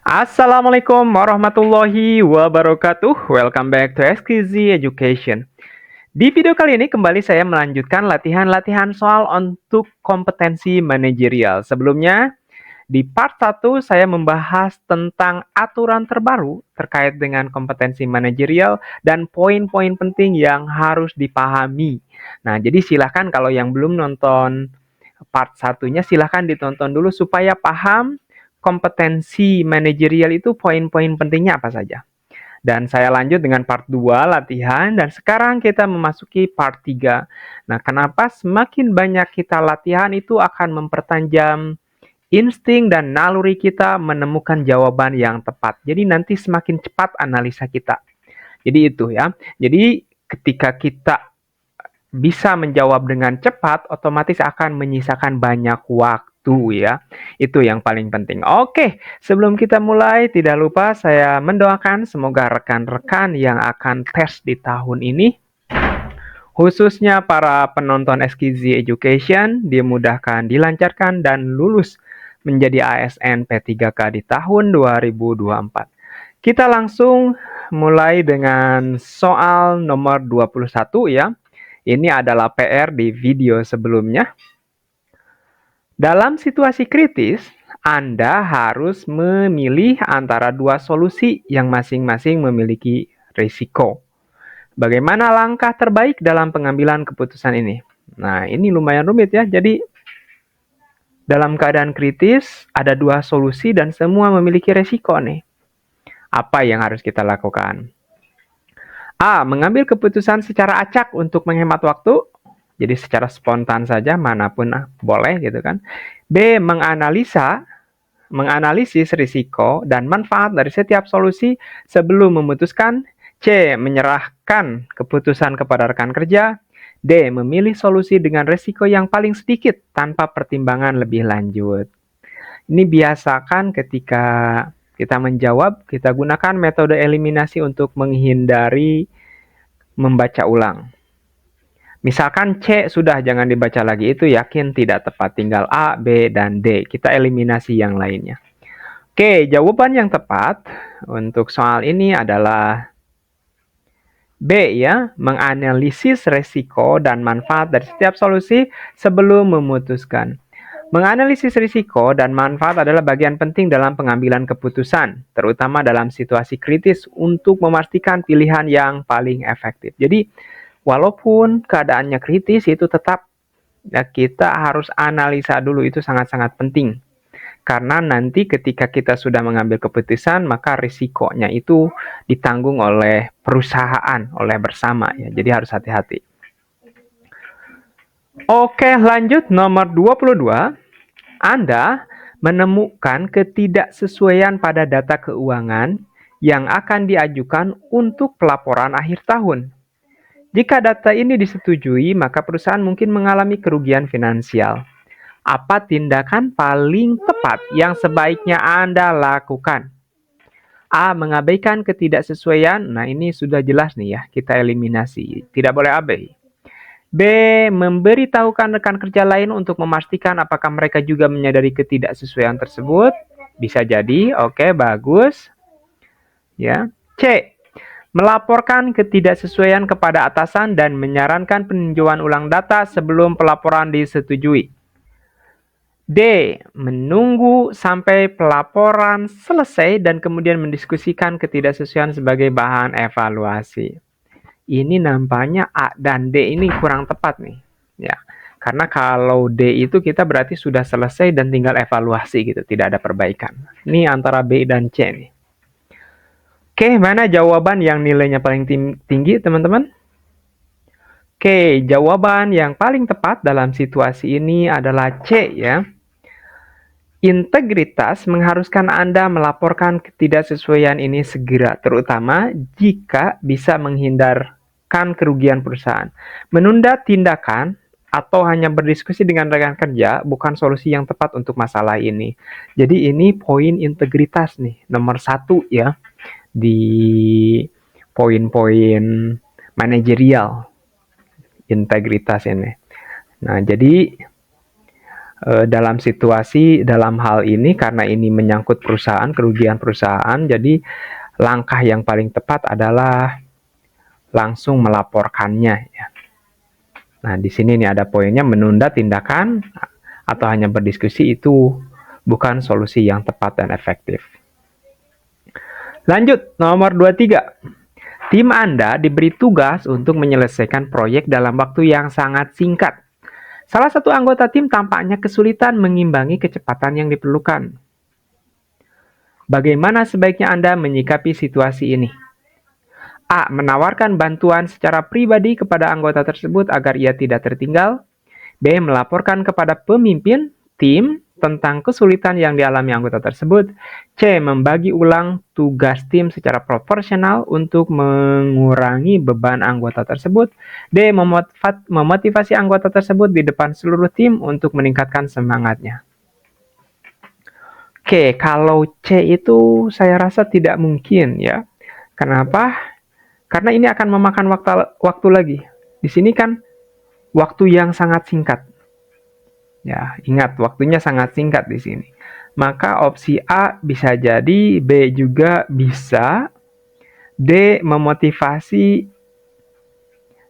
Assalamualaikum warahmatullahi wabarakatuh. Welcome back to XKZ Education. Di video kali ini kembali saya melanjutkan latihan-latihan soal untuk kompetensi manajerial. Sebelumnya, di part 1 saya membahas tentang aturan terbaru terkait dengan kompetensi manajerial dan poin-poin penting yang harus dipahami. Nah, jadi silakan kalau yang belum nonton part satunya silahkan ditonton dulu supaya paham kompetensi manajerial itu poin-poin pentingnya apa saja. Dan saya lanjut dengan part 2 latihan dan sekarang kita memasuki part 3. Nah, kenapa semakin banyak kita latihan itu akan mempertajam insting dan naluri kita menemukan jawaban yang tepat. Jadi nanti semakin cepat analisa kita. Jadi itu ya. Jadi ketika kita bisa menjawab dengan cepat, otomatis akan menyisakan banyak waktu ya. Itu yang paling penting. Oke, sebelum kita mulai, tidak lupa saya mendoakan semoga rekan-rekan yang akan tes di tahun ini, khususnya para penonton SKZ Education, dimudahkan, dilancarkan, dan lulus menjadi ASN P3K di tahun 2024. Kita langsung mulai dengan soal nomor 21 ya. Ini adalah PR di video sebelumnya. Dalam situasi kritis, Anda harus memilih antara dua solusi yang masing-masing memiliki risiko. Bagaimana langkah terbaik dalam pengambilan keputusan ini? Nah, ini lumayan rumit ya. Jadi, dalam keadaan kritis, ada dua solusi dan semua memiliki risiko nih. Apa yang harus kita lakukan? A. Mengambil keputusan secara acak untuk menghemat waktu. Jadi secara spontan saja, manapun boleh gitu kan. B. Menganalisis risiko dan manfaat dari setiap solusi sebelum memutuskan. C. Menyerahkan keputusan kepada rekan kerja. D. Memilih solusi dengan risiko yang paling sedikit tanpa pertimbangan lebih lanjut. Ini biasakan ketika kita menjawab, kita gunakan metode eliminasi untuk menghindari membaca ulang. Misalkan C sudah jangan dibaca lagi, itu yakin tidak tepat. Tinggal A, B, dan D. Kita eliminasi yang lainnya. Oke, jawaban yang tepat untuk soal ini adalah B ya, menganalisis resiko dan manfaat dari setiap solusi sebelum memutuskan. Menganalisis risiko dan manfaat adalah bagian penting dalam pengambilan keputusan, terutama dalam situasi kritis untuk memastikan pilihan yang paling efektif. Jadi, walaupun keadaannya kritis, itu tetap ya, kita harus analisa dulu, itu sangat-sangat penting. Karena nanti ketika kita sudah mengambil keputusan, maka risikonya itu ditanggung oleh perusahaan, oleh bersama ya. Jadi harus hati-hati. Oke, lanjut nomor 22. Anda menemukan ketidaksesuaian pada data keuangan yang akan diajukan untuk pelaporan akhir tahun. Jika data ini disetujui, maka perusahaan mungkin mengalami kerugian finansial. Apa tindakan paling tepat yang sebaiknya Anda lakukan? A. Mengabaikan ketidaksesuaian. Nah, ini sudah jelas nih ya, kita eliminasi. Tidak boleh abai. B. Memberitahukan rekan kerja lain untuk memastikan apakah mereka juga menyadari ketidaksesuaian tersebut. Bisa jadi, oke, bagus. Ya. C. Melaporkan ketidaksesuaian kepada atasan dan menyarankan peninjauan ulang data sebelum pelaporan disetujui. D. Menunggu sampai pelaporan selesai dan kemudian mendiskusikan ketidaksesuaian sebagai bahan evaluasi. Ini nampaknya A dan D ini kurang tepat nih. Ya. Karena kalau D itu kita berarti sudah selesai dan tinggal evaluasi gitu, tidak ada perbaikan. Ini antara B dan C nih. Oke, mana jawaban yang nilainya paling tinggi, teman-teman? Oke, jawaban yang paling tepat dalam situasi ini adalah C ya. Integritas mengharuskan Anda melaporkan ketidaksesuaian ini segera, terutama jika bisa menghindarkan kerugian perusahaan. Menunda tindakan atau hanya berdiskusi dengan rekan kerja bukan solusi yang tepat untuk masalah ini. Jadi ini poin integritas nih, nomor 1 ya, di poin-poin manajerial integritas ini. Nah, jadi dalam situasi dalam hal ini karena ini menyangkut perusahaan, kerugian perusahaan, jadi langkah yang paling tepat adalah langsung melaporkannya ya. Nah, di sini nih ada poinnya, menunda tindakan atau hanya berdiskusi itu bukan solusi yang tepat dan efektif. Lanjut, nomor 23. Tim Anda diberi tugas untuk menyelesaikan proyek dalam waktu yang sangat singkat. Salah satu anggota tim tampaknya kesulitan mengimbangi kecepatan yang diperlukan. Bagaimana sebaiknya Anda menyikapi situasi ini? A. Menawarkan bantuan secara pribadi kepada anggota tersebut agar ia tidak tertinggal. B. Melaporkan kepada pemimpin tim tentang kesulitan yang dialami anggota tersebut. C. Membagi ulang tugas tim secara proporsional untuk mengurangi beban anggota tersebut. D. Memotivasi anggota tersebut di depan seluruh tim untuk meningkatkan semangatnya. Oke, kalau C itu saya rasa tidak mungkin ya. Kenapa? Karena ini akan memakan waktu lagi. Di sini kan waktu yang sangat singkat. Ya, ingat waktunya sangat singkat di sini. Maka opsi A bisa jadi, B juga bisa, D memotivasi.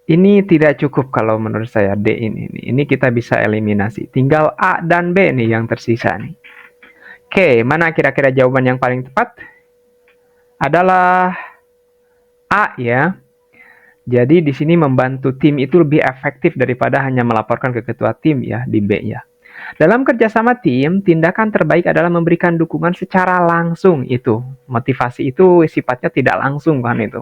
Ini tidak cukup kalau menurut saya D ini. Ini kita bisa eliminasi. Tinggal A dan B nih yang tersisa nih. Oke, mana kira-kira jawaban yang paling tepat? Adalah A ya. Jadi di sini membantu tim itu lebih efektif daripada hanya melaporkan ke ketua tim ya, di B ya. Dalam kerjasama tim, tindakan terbaik adalah memberikan dukungan secara langsung itu. Motivasi itu sifatnya tidak langsung kan itu.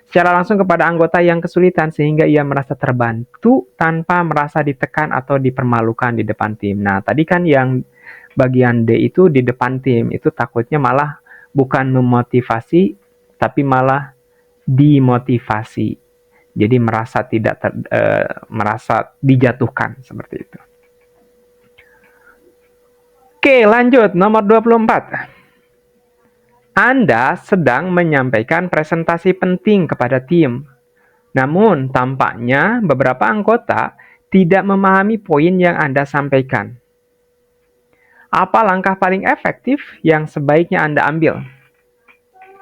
Secara langsung kepada anggota yang kesulitan sehingga ia merasa terbantu tanpa merasa ditekan atau dipermalukan di depan tim. Nah, tadi kan yang bagian D itu di depan tim, itu takutnya malah bukan memotivasi, tapi malah dimotivasi. Jadi merasa merasa dijatuhkan seperti itu. Oke, lanjut nomor 24. Anda sedang menyampaikan presentasi penting kepada tim. Namun, tampaknya beberapa anggota tidak memahami poin yang Anda sampaikan. Apa langkah paling efektif yang sebaiknya Anda ambil?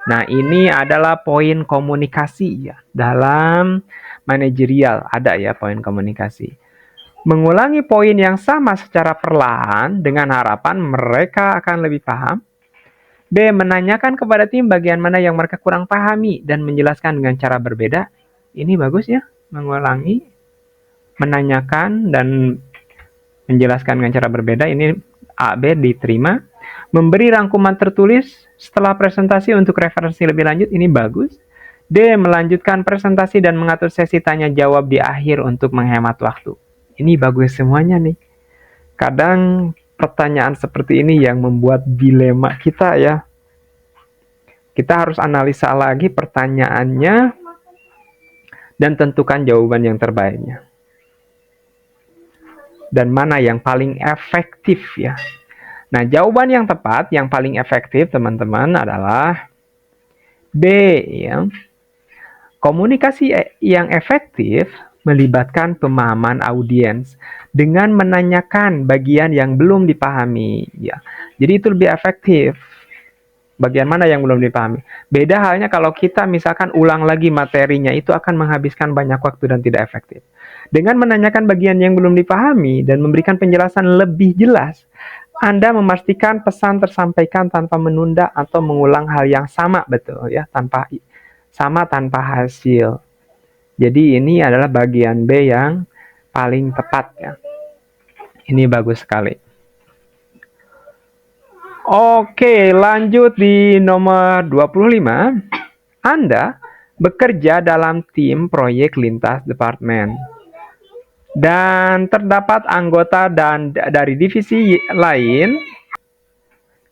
Nah, ini adalah poin komunikasi ya. Dalam manajerial ada ya poin komunikasi. Mengulangi poin yang sama secara perlahan dengan harapan mereka akan lebih paham. B. Menanyakan kepada tim bagian mana yang mereka kurang pahami dan menjelaskan dengan cara berbeda. Ini bagus ya, mengulangi, menanyakan, dan menjelaskan dengan cara berbeda. Ini A, B diterima. Memberi rangkuman tertulis setelah presentasi untuk referensi lebih lanjut, ini bagus. D. Melanjutkan presentasi dan mengatur sesi tanya jawab di akhir untuk menghemat waktu. Ini bagus semuanya nih. Kadang pertanyaan seperti ini yang membuat dilema kita ya. Kita harus analisa lagi pertanyaannya dan tentukan jawaban yang terbaiknya. Dan mana yang paling efektif ya. Nah, jawaban yang tepat, yang paling efektif teman-teman adalah B ya. Komunikasi yang efektif melibatkan pemahaman audiens dengan menanyakan bagian yang belum dipahami ya. Jadi itu lebih efektif. Bagian mana yang belum dipahami. Beda halnya kalau kita misalkan ulang lagi materinya, itu akan menghabiskan banyak waktu dan tidak efektif. Dengan menanyakan bagian yang belum dipahami dan memberikan penjelasan lebih jelas, Anda memastikan pesan tersampaikan tanpa menunda atau mengulang hal yang sama, betul ya, tanpa hasil. Jadi ini adalah bagian B yang paling tepat ya. Ini bagus sekali. Oke, lanjut di nomor 25. Anda bekerja dalam tim proyek lintas departemen. Dan terdapat anggota dari divisi lain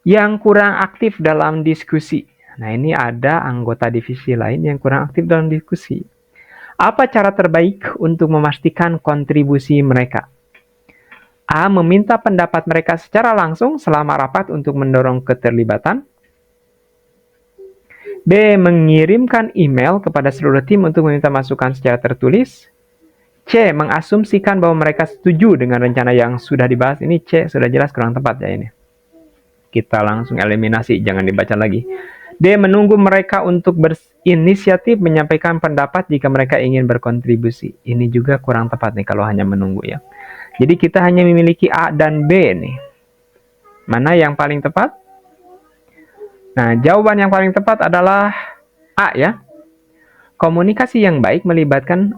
yang kurang aktif dalam diskusi. Nah, ini ada anggota divisi lain yang kurang aktif dalam diskusi. Apa cara terbaik untuk memastikan kontribusi mereka? A. Meminta pendapat mereka secara langsung selama rapat untuk mendorong keterlibatan. B. Mengirimkan email kepada seluruh tim untuk meminta masukan secara tertulis. C. Mengasumsikan bahwa mereka setuju dengan rencana yang sudah dibahas. Ini C, sudah jelas kurang tepat ya ini. Kita langsung eliminasi, jangan dibaca lagi. D. Menunggu mereka untuk berinisiatif menyampaikan pendapat jika mereka ingin berkontribusi. Ini juga kurang tepat nih kalau hanya menunggu ya. Jadi kita hanya memiliki A dan B nih. Mana yang paling tepat? Nah, jawaban yang paling tepat adalah A ya. Komunikasi yang baik melibatkan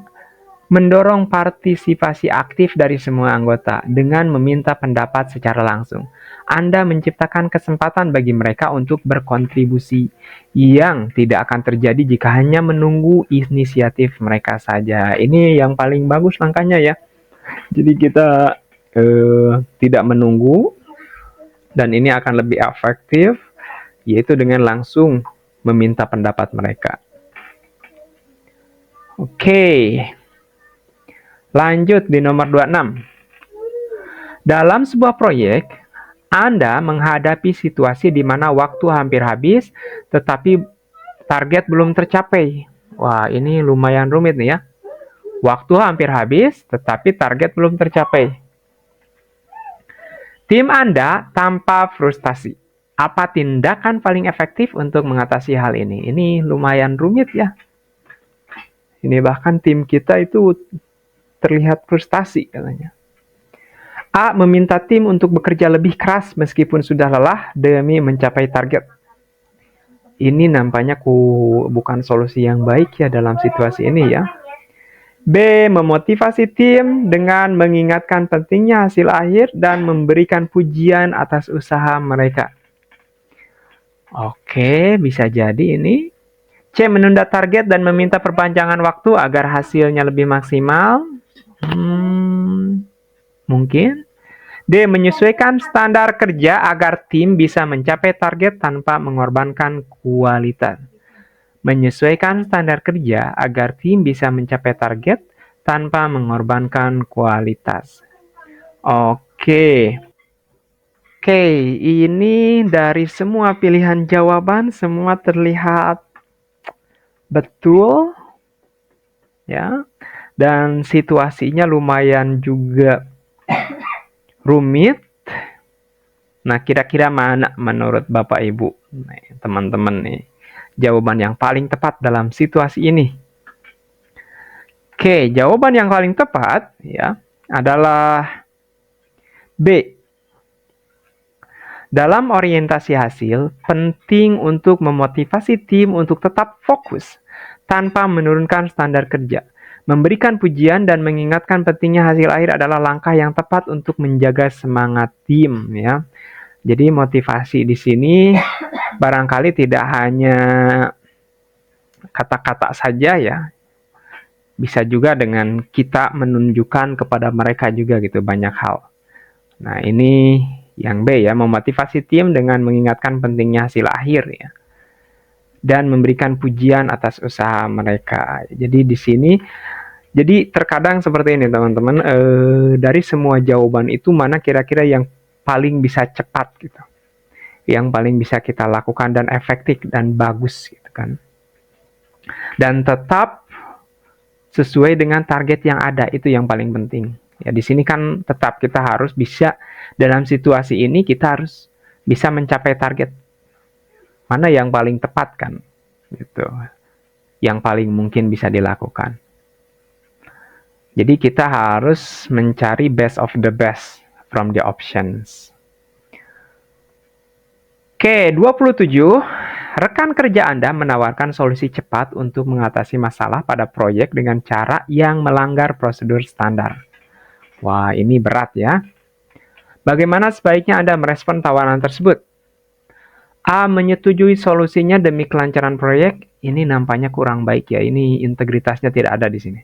mendorong partisipasi aktif dari semua anggota dengan meminta pendapat secara langsung. Anda menciptakan kesempatan bagi mereka untuk berkontribusi yang tidak akan terjadi jika hanya menunggu inisiatif mereka saja. Ini yang paling bagus langkahnya ya. Jadi kita tidak menunggu dan ini akan lebih efektif, yaitu dengan langsung meminta pendapat mereka. Oke. Lanjut di nomor 26. Dalam sebuah proyek, Anda menghadapi situasi di mana waktu hampir habis, tetapi target belum tercapai. Wah, ini lumayan rumit nih ya. Waktu hampir habis, tetapi target belum tercapai. Tim Anda tanpa frustasi. Apa tindakan paling efektif untuk mengatasi hal ini? Ini lumayan rumit ya. Ini bahkan tim kita itu terlihat frustasi katanya. A. Meminta tim untuk bekerja lebih keras meskipun sudah lelah demi mencapai target. Ini nampaknya bukan solusi yang baik ya dalam situasi ini ya. B. Memotivasi tim dengan mengingatkan pentingnya hasil akhir dan memberikan pujian atas usaha mereka. Oke, bisa jadi ini. C. Menunda target dan meminta perpanjangan waktu agar hasilnya lebih maksimal. Mungkin. D. Menyesuaikan standar kerja agar tim bisa mencapai target tanpa mengorbankan kualitas. Menyesuaikan standar kerja agar tim bisa mencapai target tanpa mengorbankan kualitas. Oke, ini dari semua pilihan jawaban, semua terlihat betul. Ya, dan situasinya lumayan juga rumit. Nah, kira-kira mana menurut Bapak Ibu, teman-teman nih, jawaban yang paling tepat dalam situasi ini? Oke, jawaban yang paling tepat ya adalah B. Dalam orientasi hasil, penting untuk memotivasi tim untuk tetap fokus tanpa menurunkan standar kerja. Memberikan pujian dan mengingatkan pentingnya hasil akhir adalah langkah yang tepat untuk menjaga semangat tim ya. Jadi motivasi di sini barangkali tidak hanya kata-kata saja ya. Bisa juga dengan kita menunjukkan kepada mereka juga gitu banyak hal. Nah, ini yang B ya, memotivasi tim dengan mengingatkan pentingnya hasil akhir ya. Dan memberikan pujian atas usaha mereka. Jadi di sini jadi terkadang seperti ini teman-teman, dari semua jawaban itu mana kira-kira yang paling bisa cepat gitu. Yang paling bisa kita lakukan dan efektif dan bagus gitu kan. Dan tetap sesuai dengan target yang ada, itu yang paling penting. Ya di sini kan tetap kita harus bisa dalam situasi ini kita harus bisa mencapai target. Mana yang paling tepat kan? Gitu. Yang paling mungkin bisa dilakukan. Jadi kita harus mencari best of the best from the options. Oke, 27. Rekan kerja Anda menawarkan solusi cepat untuk mengatasi masalah pada proyek dengan cara yang melanggar prosedur standar. Wah, ini berat ya. Bagaimana sebaiknya Anda merespon tawaran tersebut? A. Menyetujui solusinya demi kelancaran proyek. Ini nampaknya kurang baik ya. Ini integritasnya tidak ada di sini.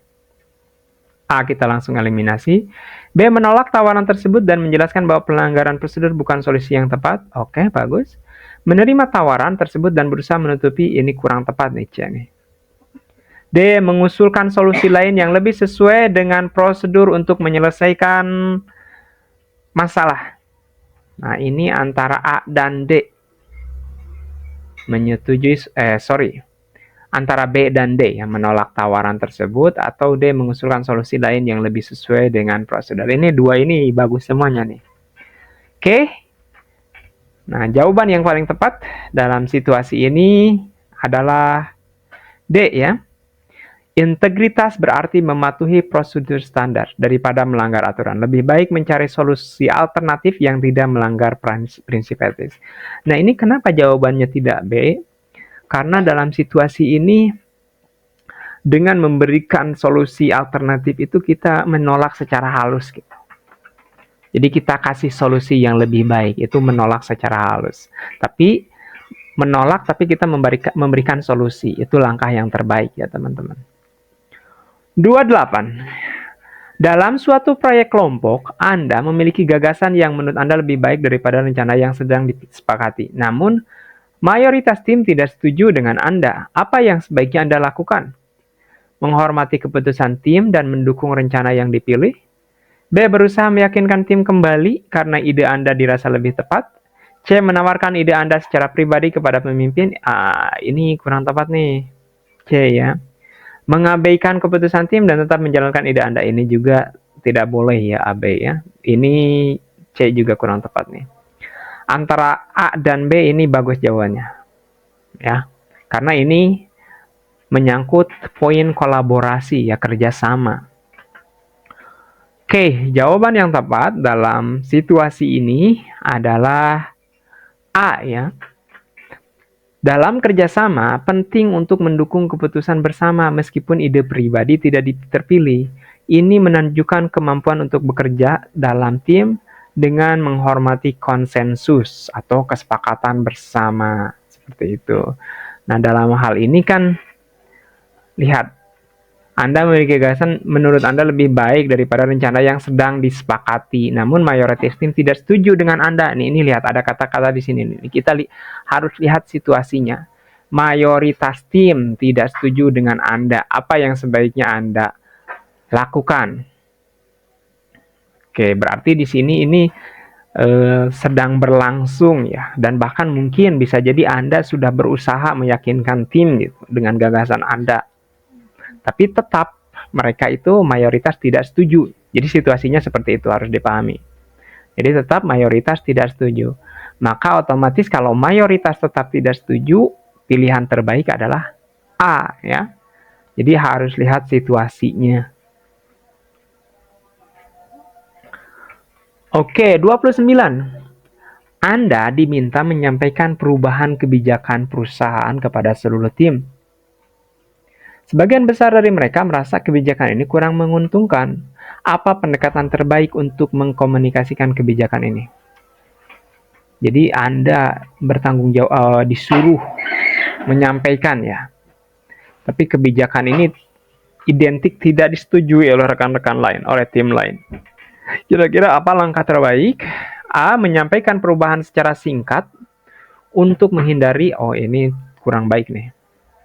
A. Kita langsung eliminasi. B. Menolak tawaran tersebut dan menjelaskan bahwa pelanggaran prosedur bukan solusi yang tepat. Oke, bagus. Menerima tawaran tersebut dan berusaha menutupi. Ini kurang tepat nih, C nih. D. Mengusulkan solusi lain yang lebih sesuai dengan prosedur untuk menyelesaikan masalah. Nah, ini antara A dan D. Antara B dan D yang menolak tawaran tersebut atau D mengusulkan solusi lain yang lebih sesuai dengan prosedur. Ini dua ini bagus semuanya nih. Oke. Nah, jawaban yang paling tepat dalam situasi ini adalah D ya. Integritas berarti mematuhi prosedur standar daripada melanggar aturan. Lebih baik mencari solusi alternatif yang tidak melanggar prinsip etis. Nah, ini kenapa jawabannya tidak B? Karena dalam situasi ini dengan memberikan solusi alternatif itu kita menolak secara halus gitu. Jadi kita kasih solusi yang lebih baik, itu menolak secara halus. Tapi menolak tapi kita memberikan solusi, itu langkah yang terbaik ya teman-teman. 28. Dalam suatu proyek kelompok, Anda memiliki gagasan yang menurut Anda lebih baik daripada rencana yang sedang disepakati. Namun, mayoritas tim tidak setuju dengan Anda. Apa yang sebaiknya Anda lakukan? Menghormati keputusan tim dan mendukung rencana yang dipilih? B. Berusaha meyakinkan tim kembali karena ide Anda dirasa lebih tepat? C. Menawarkan ide Anda secara pribadi kepada pemimpin? Ini kurang tepat nih. C ya. Mengabaikan keputusan tim dan tetap menjalankan ide Anda, ini juga tidak boleh ya, AB ya. Ini C juga kurang tepat nih. Antara A dan B ini bagus jawabannya. Ya. Karena ini menyangkut poin kolaborasi ya, kerjasama. Oke, jawaban yang tepat dalam situasi ini adalah A ya. Dalam kerjasama, penting untuk mendukung keputusan bersama meskipun ide pribadi tidak terpilih. Ini menunjukkan kemampuan untuk bekerja dalam tim dengan menghormati konsensus atau kesepakatan bersama. Seperti itu. Nah, dalam hal ini kan, lihat, Anda memiliki gagasan menurut Anda lebih baik daripada rencana yang sedang disepakati. Namun mayoritas tim tidak setuju dengan Anda. Ini lihat ada kata-kata di sini. Kita harus lihat situasinya. Mayoritas tim tidak setuju dengan Anda. Apa yang sebaiknya Anda lakukan? Oke, berarti di sini ini sedang berlangsung ya. Dan bahkan mungkin bisa jadi Anda sudah berusaha meyakinkan tim gitu dengan gagasan Anda. Tapi tetap mereka itu mayoritas tidak setuju. Jadi situasinya seperti itu, harus dipahami. Jadi tetap mayoritas tidak setuju. Maka otomatis kalau mayoritas tetap tidak setuju, pilihan terbaik adalah A ya. Jadi harus lihat situasinya. Oke, 29. Anda diminta menyampaikan perubahan kebijakan perusahaan kepada seluruh tim. Sebagian besar dari mereka merasa kebijakan ini kurang menguntungkan. Apa pendekatan terbaik untuk mengkomunikasikan kebijakan ini? Jadi Anda bertanggung jawab, disuruh menyampaikan ya. Tapi kebijakan ini identik tidak disetujui oleh rekan-rekan lain, oleh tim lain. Kira-kira apa langkah terbaik? A. Menyampaikan perubahan secara singkat untuk menghindari, ini kurang baik nih.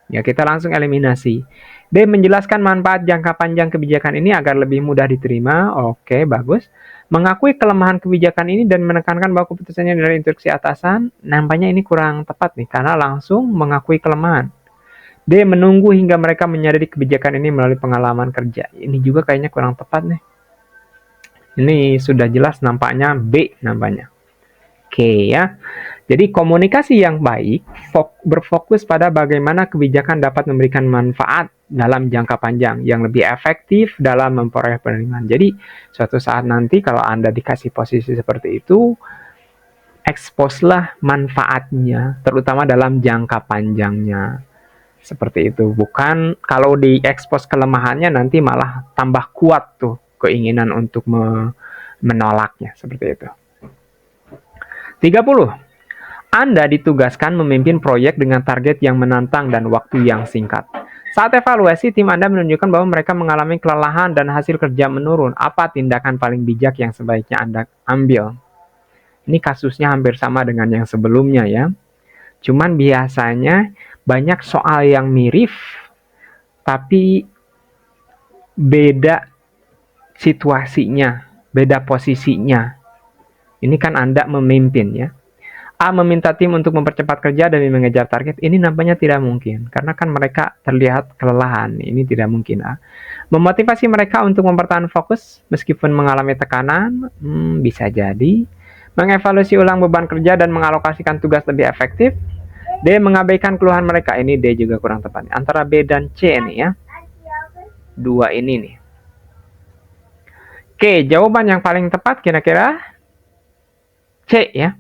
Ya, kita langsung eliminasi. B. Menjelaskan manfaat jangka panjang kebijakan ini agar lebih mudah diterima. Oke, bagus. Mengakui kelemahan kebijakan ini dan menekankan bahwa keputusannya dari instruksi atasan. Nampaknya ini kurang tepat nih, karena langsung mengakui kelemahan. D. Menunggu hingga mereka menyadari kebijakan ini melalui pengalaman kerja. Ini juga kayaknya kurang tepat nih. Ini sudah jelas nampaknya B nampaknya. Oke ya. Jadi komunikasi yang baik berfokus pada bagaimana kebijakan dapat memberikan manfaat dalam jangka panjang yang lebih efektif dalam memperoleh penerimaan. Jadi suatu saat nanti kalau Anda dikasih posisi seperti itu, expose-lah manfaatnya, terutama dalam jangka panjangnya. Seperti itu. Bukan kalau di-expose kelemahannya nanti malah tambah kuat tuh keinginan untuk menolaknya. Seperti itu. 30. Anda ditugaskan memimpin proyek dengan target yang menantang dan waktu yang singkat. Saat evaluasi, tim Anda menunjukkan bahwa mereka mengalami kelelahan dan hasil kerja menurun. Apa tindakan paling bijak yang sebaiknya Anda ambil? Ini kasusnya hampir sama dengan yang sebelumnya ya. Cuman biasanya banyak soal yang mirip, tapi beda situasinya, beda posisinya. Ini kan Anda memimpin ya. A meminta tim untuk mempercepat kerja demi mengejar target, ini nampaknya tidak mungkin, karena kan mereka terlihat kelelahan, ini tidak mungkin. A. Memotivasi mereka untuk mempertahankan fokus meskipun mengalami tekanan, bisa jadi. Mengevaluasi ulang beban kerja dan mengalokasikan tugas lebih efektif. D. Mengabaikan keluhan mereka, ini D juga kurang tepat. Antara B dan C nih ya, dua ini nih. Oke, jawaban yang paling tepat kira-kira C ya.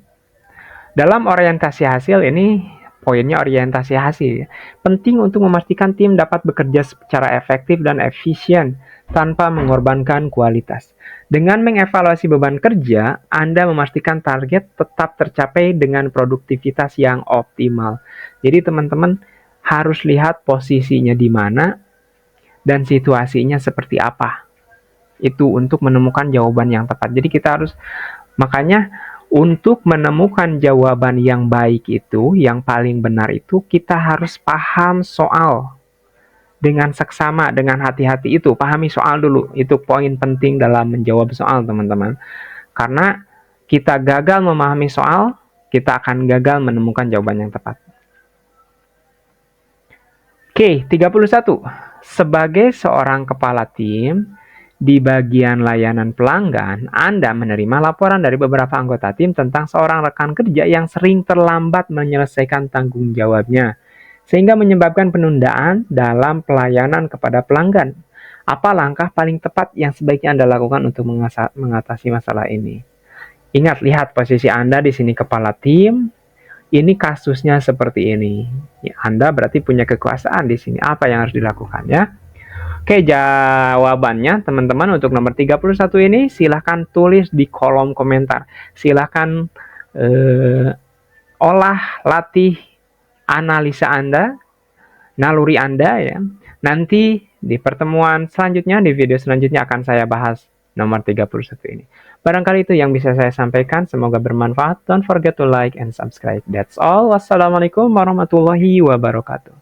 Dalam orientasi hasil ini, poinnya orientasi hasil. Penting untuk memastikan tim dapat bekerja secara efektif dan efisien tanpa mengorbankan kualitas. Dengan mengevaluasi beban kerja, Anda memastikan target tetap tercapai dengan produktivitas yang optimal. Jadi teman-teman harus lihat posisinya di mana dan situasinya seperti apa. Itu untuk menemukan jawaban yang tepat. Jadi kita harus, makanya untuk menemukan jawaban yang baik itu, yang paling benar itu, kita harus paham soal dengan seksama, dengan hati-hati itu. Pahami soal dulu, itu poin penting dalam menjawab soal, teman-teman. Karena kita gagal memahami soal, kita akan gagal menemukan jawaban yang tepat. Oke, 31. Sebagai seorang kepala tim, di bagian layanan pelanggan, Anda menerima laporan dari beberapa anggota tim tentang seorang rekan kerja yang sering terlambat menyelesaikan tanggung jawabnya, sehingga menyebabkan penundaan dalam pelayanan kepada pelanggan. Apa langkah paling tepat yang sebaiknya Anda lakukan untuk mengatasi masalah ini? Ingat, lihat posisi Anda di sini kepala tim, ini kasusnya seperti ini. Anda berarti punya kekuasaan di sini. Apa yang harus dilakukan ya? Oke, jawabannya teman-teman untuk nomor 31 ini silahkan tulis di kolom komentar. Silahkan olah, latih, analisa Anda, naluri Anda ya. Nanti di pertemuan selanjutnya, di video selanjutnya akan saya bahas nomor 31 ini. Barangkali itu yang bisa saya sampaikan. Semoga bermanfaat. Don't forget to like and subscribe. That's all. Wassalamualaikum warahmatullahi wabarakatuh.